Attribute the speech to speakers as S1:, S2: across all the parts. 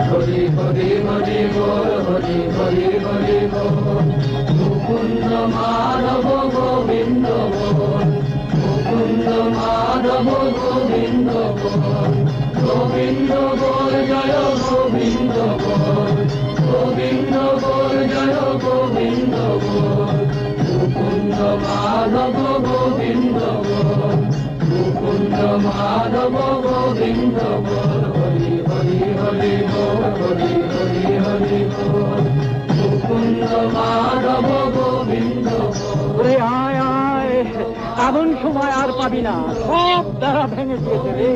S1: হরি হরি হরি বল, হরি হরি হরি বল। মুকুন্দ মাধব গোবিন্দ বল, মুকুন্দ মাধব গোবিন্দ বল। গোবিন্দ বল জয় গোবিন্দ বল, গোবিন্দ বল জয় গোবিন্দ বল। মুকুন্দ মাধব গোবিন্দ বল, মুকুন্দ মাধব গোবিন্দ বল। হরি হরি হরি বল, হরি হরি হরি বল। মুকুন্দ মাধব গোবিন্দ বল।
S2: ওরে আয় আয়, এমন সময় আর পাবি না, সব দ্বারা ভেঙে দিয়েছে রে।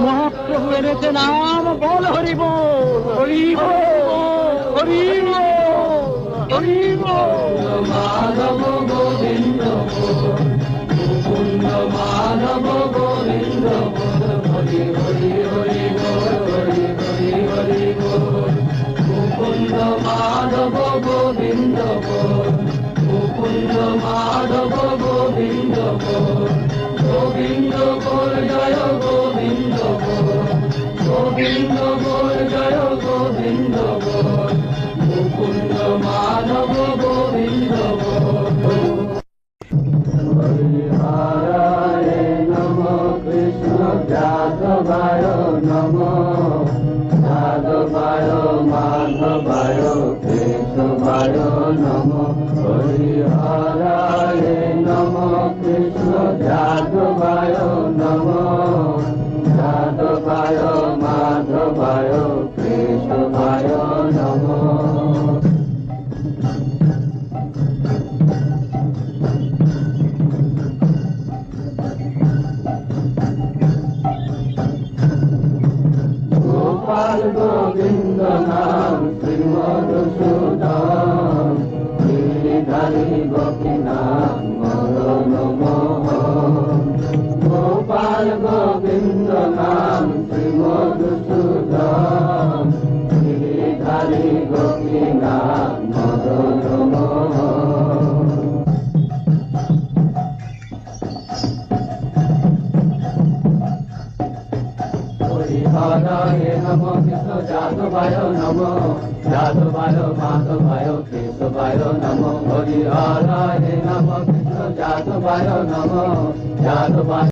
S2: মহাপ্রভু এনেছে নাম, বল হরি বল, হরি বল, হরি বল, হরি বল।
S1: মাধব গোবিন্দ বল, মুকুন্দ মাধব গোবিন্দ বল। হরি হরি হরি বল, হরি হরি হরি বল। মুকুন্দ মাধব গোবিন্দ বল, মুকুন্দ মাধব গোবিন্দ বল। গোবিন্দ বল জয় গোবিন্দ বল, গোবিন্দ বল জয় গোবিন্দ বল। মুকুন্দ মাধব গোবিন্দ বল। হরিহরায় নমঃ, কৃষ্ণ যাদবায় নমঃ, যাদবায় মাধবায় কেশবায় নমঃ। হরিহরায় নমঃ, কৃষ্ণ যাদবায় নমঃ, যাদবায় মাধবায় কেশবায় নমঃ। গোপাল গোবিন্দ নাম শ্রী মধুসূদন, গিরিধারী গোপীনাথ মদন মোহন। গোপাল গোবিন্দ নাম শ্রী মধুসূদন, গিরিধারী গোপীনাথ মদন মোহন। হরিহরায় নমঃ, কৃষ্ণ যাদবায় নমঃ, যাদবায় মাধবায় কেশবায় নমঃ। হরিহরায় নমঃ, কৃষ্ণ যাদবায় নমঃ, যাদবায়